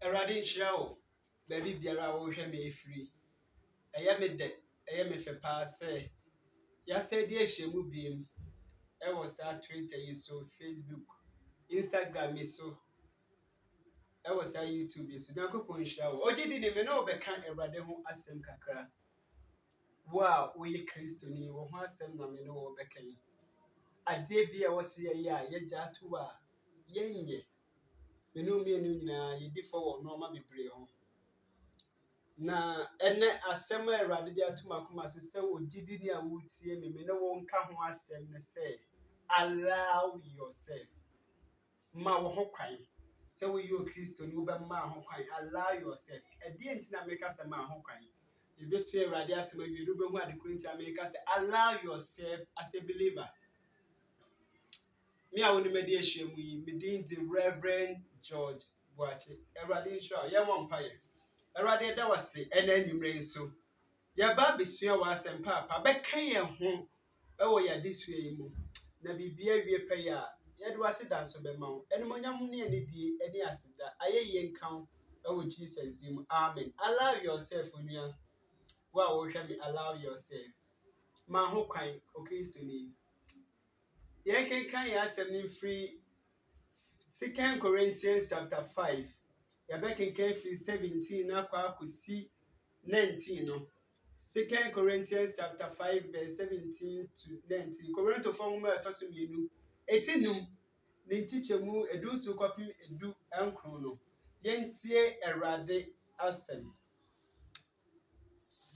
Erade nhyira wo. Baabi biara a wohwɛ me efiri. Ɛyɛ me dɛ, ɛyɛ me fɛ paa sɛ yɛasa di ahyiamu biem ɛwɔ saa Twitter yi so, Facebook, Instagram yi so, ɛwɔ saa YouTube yi so. Nyankopɔn nhyira wo. Ogye di ne me na wɔbɛka Awurade ho asɛm kakra. Wo a woyɛ Kristoni, wo ho asɛm na me ne wo bɛka yi. Adeɛ bi a ɛwɔ sɛ yɛyɛ a yɛgya ato a yɛnyɛ. Me ne wo mmienu nyinaa yɛdi fɔ wɔ nneɛma bebree ho. Na ɛnɛ asɛm a Awurade de ato m'akoma so sɛ ogyidini a wotie me ne wo nka ho asɛm ne sɛ allow yourself. Ma wo ho kwan. Sɛ woyɛ Okristoni wobɛma ho kwan. Allow yourself. Ɛdeɛ nti na meka sɛ ma ho kwan. Yɛbɛsua Awurade asɛm awie do bɛhu ade koro nti a meka sɛ allow yourself as a believer. Me a wonim adi ahyiamu yi, me din de Reverend George Boakye. Awurade nhyira wo. Yɛmmɔ mpaeɛ. Awurade ɛda wo ase ɛna anwummere nso. Yɛba abɛsua w'asɛm paapa. Bɛka yɛn ho ɛwɔ yɛn adesua yi mu. Na biribiara wie pɛ yɛ a, yɛde w'ase da nso bɛma wo. Animuonyam ne anidie ne aseda. Ayɛyie nka wo ɛwɔ Jesus din mu. Amen. Allow yourself, onua. Wo a wohwɛ me, allow yourself. Ma ho kwan, Okristoni. Yɛnkenkan yɛn asɛm no mfiri 2 Corinthians chapter 5. Yɛbɛkenkan firi 17 na akɔsi 19 no. 2 Corinthians chapter 5 verse 17 to 19. Korintofo nwoma ɛtɔ so mmienu. Etinum ne nkyekyɛmu edunsu kɔpem edu nkron no. Yɛntie Awurade asɛm.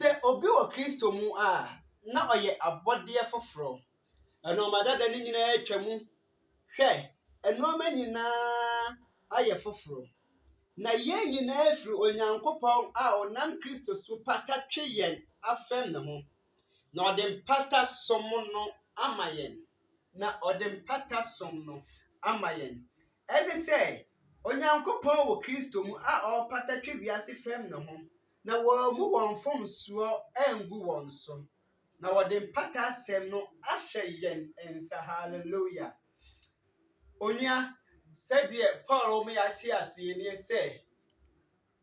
Sɛ obi wɔ Kristo mu a na ɔyɛ abɔdeɛ foforɔ. Ɛnɔɔma dada ne nyinaa atwa mu. Hwɛ, ɛnɔɔma nyinaa ayɛ foforɔ. Na yɛn nyinaa firi Onyankopɔn a ɔnam Kristo so pata twe yɛn afɛm ne ho. Na ɔde mpata som no ama yɛn. Ɛne sɛ Onyankopɔn wɔ Kristo mu a ɔpata twe wiase fɛm ne ho. Na wɔammu wɔn mfomsoɔ angu wɔn so. Na wɔde mpata asɛm no ahyɛ yɛn nsa. Hallelujah. Onua, sɛdeɛ Paul ɔmo yɛate aseɛ nie sɛ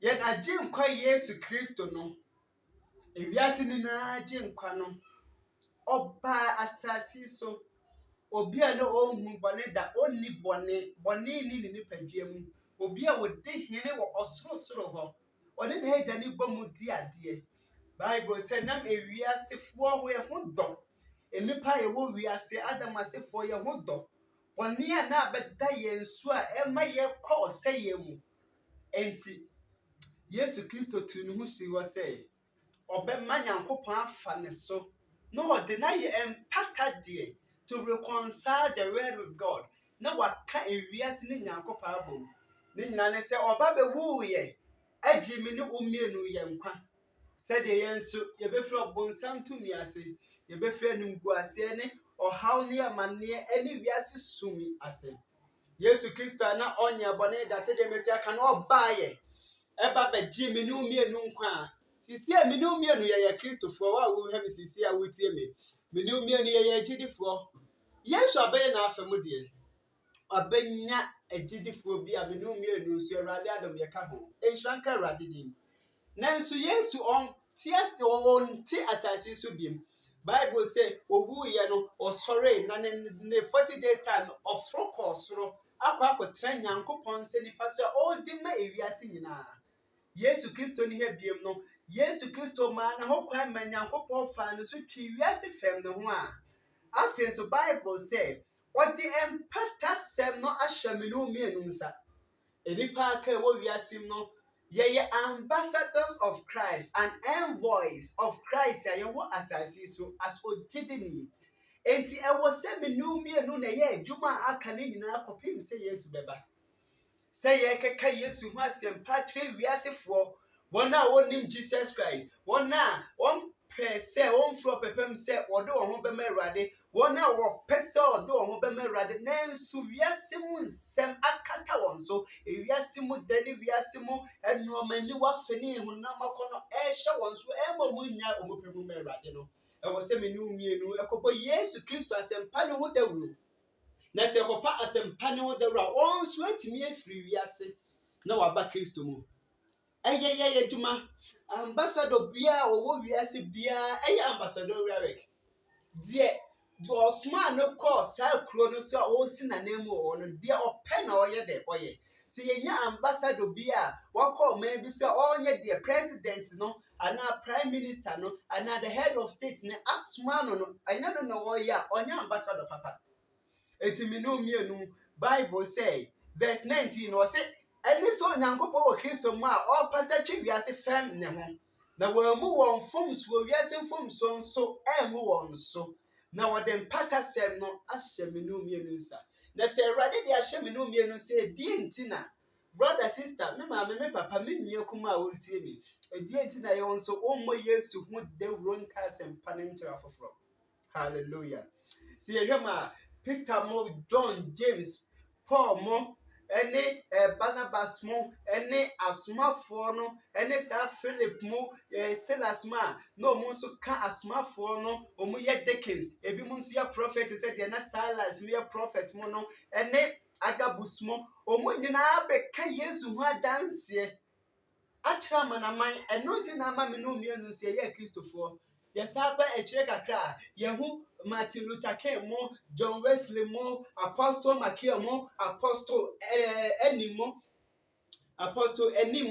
yɛn agye nkwa Yesu Kristo no, ewiase nyinaa agye nkwa no, ɔbaa asase so, obi a na ɔnhu bɔne da, ɔnni bɔne, bɔne ni ne nipadua mu, obi a wɔdi hene wɔ ɔsorosoro hɔ, ɔne n'agya ne bɔ mu di adeɛ. Bible sɛ nam ewiasefoɔ ho yɛ ho dɔ, nnipa a yɛwɔ wiase, Adam asefoɔ yɛ ho dɔ, bɔne a na abɛda yɛn so a ɛma yɛkɔ ɔsɛeɛ mu. Enti Yesu Kristo tu ne ho sii hɔ sɛ ɔbɛma Nyankopɔn afa ne so na ɔde na yɛ mpatadeɛ to reconcile the world with God. Na waka ewiase ne Nyankopɔn abom. Ne nyinaa ne sɛ ɔba bɛwuiɛ agye me ne wo mmienu yɛn nkwa. Sɛdeɛ yɛn nso yɛbɛfiri ɔbonsam tumi ase, yɛbɛfiri animguaseɛ ne ɔhaw ne amanneɛ ne wiase sum ase. Yesu Kristo a na ɔnyɛ bɔne da sɛdeɛ mesi aka na ɔbaeɛ ɛba bɛgye me ne wo mmienu nkwa a. Sisi a me ne wo mmienu yɛyɛ Kristofoɔ, wo a wohwɛ me sisi a wotie me. Me ne wo mmienu yɛyɛ agyidifoɔ. Yesu abɛyɛ n'afɛ mu deɛ, ɔbɛnya agyidifoɔ bi a me ne wo mmienu nso Awurade adom yɛka ho. Nhyira nka Awurade din. Nanso Yesu ɔnte asase so biem. Bible sɛ owuiɛ no ɔsɔree na ne 40 days time ɔforo kɔɔ soro akɔtena Nyankopɔn nsa nifa so a ɔredi ma ewiase nyinaa. Yesu Kristo ne ha biem no, Yesu Kristo maa ne ho kwan ma Nyankopɔn faa ne so twe wiase fam ne ho a. Afei nso Bible sɛ ɔde mpatasɛm no ahyɛ me ne wo mmienu nsa. Nnipa aka ɛwɔ wiase mu no, yɛyɛ ambassadors of Christ and envoys of Christ a yɛwɔ asase so as ogyidini. Enti ɛwɔ sɛ me ne wo mmienu na ɛyɛ adwuma a aka ne nyinaa kɔpem sɛ Yesu bɛba. Sɛ yɛkeka Yesu ho asɛmpa kyerɛ wiasefoɔ, wɔn a wɔnim Jesus Christ, wɔn a wɔmpɛ sɛ wɔmfiri ɔpɛpɛm sɛ wɔde wɔn ho bɛma Awurade, wɔn a wɔpɛ sɛ wɔde wɔn ho bɛma Awurade, nanso wiase mu nsɛm akata wɔn so, ewiase mu da ne wiase mu nneɛma ni wafe ne honam akɔnɔ ɛhyɛ wɔn so ɛma wɔn nya wɔn pɛ mu ma Awurade no. Ɛwɔ sɛ me ne wo mmienu ɛkɔbɔ Yesu Kristo asɛmpa ne ho dawuro. Na sɛ ɛkɔpa asɛmpa ne ho dawuro a wɔn nso atumi afiri wiase na waba Kristo mu. ɛyɛ adwuma ambassador biara wɔwɔ wiase biara ɛyɛ ambassadorial work deɛ ɔsoma no kɔɔ saa kuro no so a ɔresi n'anan mu wɔ no deɛ ɔpɛ na ɔyɛ dɛ ɔyɛ sɛ yɛnya ambassador bi a wakɔ ɔman bi so a ɔnyɛ deɛ president no anaa prime minister no anaa the head of state no asoma no ɛnyɛ no na wɔyɛ a ɔnyɛ ambassador papa eti mi no mmienu bible sɛ verse 19 ɔsɛ ɛne sɛ onyankopɔn wɔ kristo mu a ɔpata twe wiase fam ne ho na wɔamu wɔn mfomsoɔ wiase mfomsoɔ nso ɛngu wɔn so na wɔde mpatasɛm no ahyɛ me no mmienu nsa na sɛ awurade de ahyɛ me no mmienu nsa ɛdie nti na brother sister me maame me papa me nua kuma a wɔretie me ɛdie nti na yɛwɔ nso wɔmmɔ yesu ho dawuro nka asɛmpa no nkyerɛ afoforɔ hallelujah sɛ yɛhwɛ ma Peter mo John James Paul mo ɛne Barnabas mo ɛne asomafoɔ no ɛne saa Philip mo Silas mo a na ɔmo nso ka asomafoɔ no ɔmo yɛ deacons ebi mo nso yɛ prophet sɛdeɛ na Silas mo yɛ prophet mo no ɛne Agabus mo ɔmo nyinaa bɛka Yesu ho adanseɛ akyerɛ amanaman ɛno nti na ama me no mmienu nso yɛyɛ Kristofoɔ yɛsa ba akyire kakra a yɛho Martin Luther King mo John Wesley mo Apostle Makia mo Apostle Enim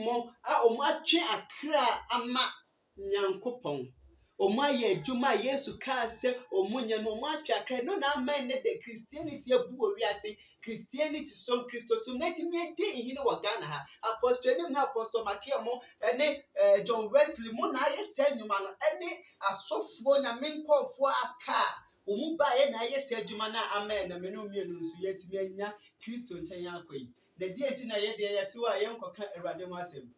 mo a ɔmo atwe akra ama Nyankopɔn ɔmo ayɛ adwuma a Yesu kaa sɛ ɔmo nyɛ no ɔmo atwe akra no na ama ne de Christianity abu wɔ wiase Christianity som Christo som na ti nye de ehine wɔ Ghana ha Apostle Enim na Apostle Makia mo ɛne John Wesley mo na ayɛ sɛ nnwuma no ɛne asɔfoɔ nyame nkɔɔfoɔ aka ɔmo baeɛ na ayɛ sɛ adwuma na amen na me no mmienu nso yɛtumi anya Kristo nkyɛn akɔ yi na die nti na yɛdeɛ yɛte a yɛnkɔka Awurade ho asɛm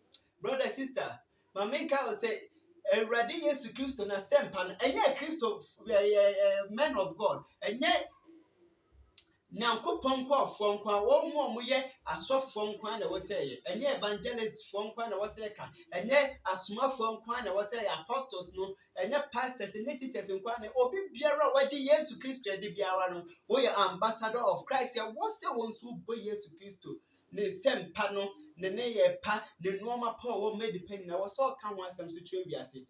brother sister maame nka wo sɛ Awurade Yesu Kristo na sɛmpa no ɛnyɛ Kristo men of God ɛnyɛ Nyankopɔn nkɔɔfoɔ nko a wɔn mu yɛ asɔfoɔ nko a na wɔsɛ yɛ ɛnyɛ evangelistfoɔ nko a na wɔsɛ ka ɛnyɛ asomafoɔ nko a na wɔsɛ yɛ apostles no ɛnyɛ pastors ɛnyɛ teachers nko a na obi biara a wɔgye Yesu Kristo adi biara no wɔyɛ ambassador of Christ yɛ wɔsɛ wɔn nso bɔ Yesu Kristo ne nsɛmpa no ne yɛ pa ne nneɛma pa a wɔn mɛdi pa nyinaa wɔsɛ ɔka ho asɛm so twɛ wiase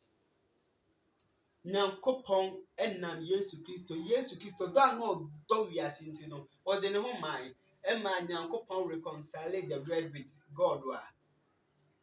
Nyankopɔn ɛnam Yesu Kristo dɔ a na ɔdɔ wiase nti no ɔde ne ho maa ɛma Nyankopɔn reconcile the world with God a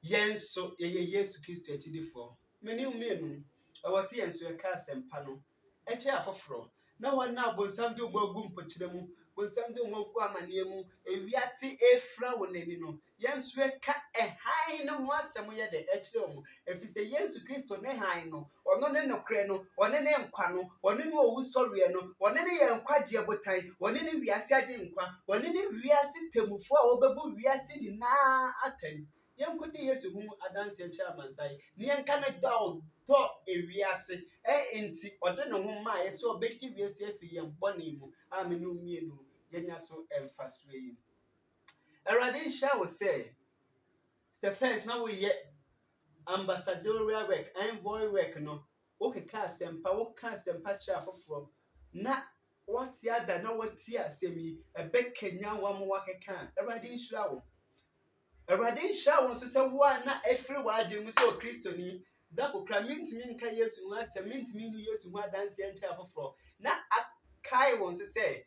yɛn nso yɛyɛ Yesu Kristo akyidifoɔ mene mmienu ɛwɔ sɛ yɛn nso yɛka asɛmpa no ɛkyɛ afoforɔ na wɔn a bonsam de wɔn agu mpɔkyerɛ mu bonsam de wɔn agu amanneɛ mu ewiase efra wɔ n'ani no yɛn nso yɛka ɛhan ne ho asɛm yɛ de ɛkyerɛ wɔn efisɛ Yesu Kristo ne han no ɔno ne nokorɛ no ɔne ne nkwa no ɔne ne owu sɔreɛ no ɔne ne yɛ nkwagyeɛ botan ɔne ne wiase agye nkwa ɔne ne wiase temufoɔ a wɔbɛbu wiase nyinaa atɛn yɛnkɔdi Yesu ho adanseɛ kyerɛ amansae ne yɛnka ne dɔ ewiase nti ɔde ne ho maa yɛ sɛ ɔbɛgye wiase afiri yɛn bɔne mu a me no mmienu yɛnya so ɛmfa so yi Awurade nhyia wo sɛ first na woyɛ ambassadorial work envoy work no wokeka asɛmpa woka asɛmpa kyerɛ afoforɔ na wɔte ada na wɔte asɛm yi ɛbɛkanya wɔn mo wakeka Awurade nhyira wo nso sɛ wo a na ɛfiri w'adwene mu sɛ Kristoni da kokra mentumi nka Yesu ho asɛm mentumi nni Yesu ho adanseɛ nkyerɛ afoforɔ na akae wɔn nso sɛ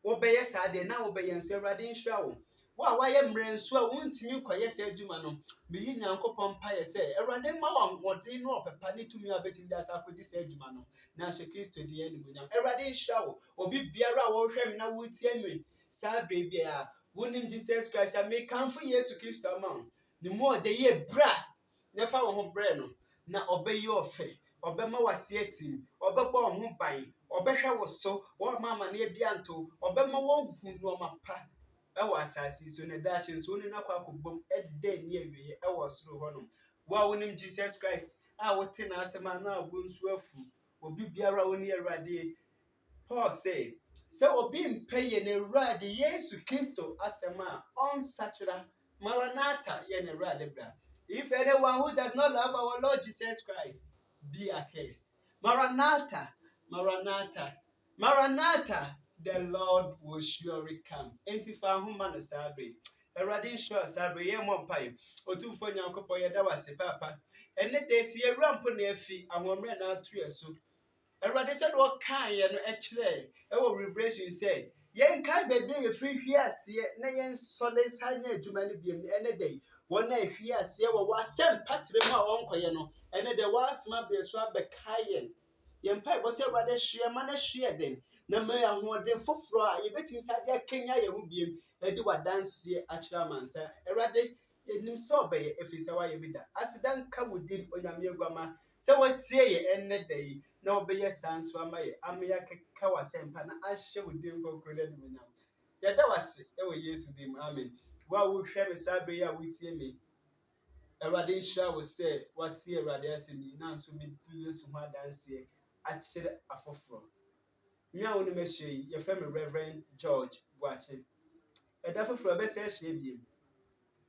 wobɛyɛ saa deɛ na wobɛyɛ nso Awurade nhyira wo wo a wayɛ mmerɛ nso a wontumi nkɔyɛ sɛ adwuma no meyi Nyankopɔn mpayɛ sɛ Awurade ma wɔn wɔden no ɔpepa ne tumi a bɛtumi de asa akɔdi sɛ adwuma no na ahyɛ Kristo di animuonyam Awurade nhyira wo obi biara a wɔrehwɛ me na wotie me saa bere bi a wonim Jesus Christ a mekamfo Yesu Kristo ama wo ne mu ɔde yɛ bra nefa wo ho brɛ no na ɔbɛyɛ ɔfɛ ɔbɛma wase atim ɔbɛbɔ wo ho ban ɔbɛhwɛ wo so wɔma amanneɛ bi anto ɔbɛma wɔn hu nneɛma pa ɛwɔ asase so ne daakye nso wo ne no akɔ akɔbom ɛda ni awie ɛwɔ soro hɔ no wo a wonim Jesus Christ a wote n'asɛm a na abo nso afu obi biara wo ne Awurade Paul sɛ obi mpɛ yɛ ne Awurade Yesu Kristo asɛm a ɔnsakyera Maranatha yɛ ne Awurade bra if anyone who does not love our Lord Jesus Christ be accursed Maranatha the Lord will surely come enti fa ho ma no saa bere Awurade nhyira asabe yɛ mmɔ mpaeɛ. Otumfoɔ Nyankopɔn yɛda wo ase papa. Ɛnnɛ da esi yɛwura mpo na afi ahoɔmmerɛ na ato yɛ so. Awurade sɛ de ɔkaeɛ no ɛkyerɛ ɛwɔ Revelation sɛ yɛnkae baabi a yɛfiri hwie aseɛ na yɛnsɔre sa nyɛ adwuma no biom. Ɛnnɛ da yi wɔn a ɛhwie aseɛ wɔ w'asɛmpa tire mu a wɔnkɔyɛ no ɛnnɛ da wɔasoma bere so abɛkae yɛn. Yɛn mpaebɔ sɛ Awurade hyɛ ma no hyɛ den na ma ahoɔden foforɔ a yɛbɛtumi sa de akanya yɛn ho biom ɛde w'adanseɛ akyerɛ amansa. Awurade yɛnim sɛ ɔbɛyɛ ɛfiri sɛ woayɛ bi da. Aseda nka wo din Onyame Aguama sɛ woatie yɛn ɛnnɛ da yi na wobɛyɛ saa nso ama yɛ ama yɛakeka w'asɛmpa na ahyɛ wo din kronkron no animuonyam. Yɛda wo ase ɛwɔ Yesu din mu. Amen. Wo a wohwɛ me saa bere yi a wotie me, Awurade nhyira wo sɛ woatie Awurade asɛm yi na nso bɛdi Yesu ho adanseɛ akyerɛ afoforɔ. Me a wonim ahyia yi, yɛfrɛ me Reverend George Boakye. Ɛda foforɔ bɛsɛ ahyia biem.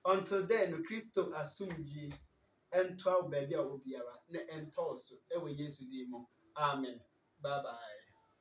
Until then, no Kristo asomdwie ɛntoa wo baabi a wɔ biara na ɛntɔɔ so ɛwɔ Yesu din mu. Amen. Bye bye.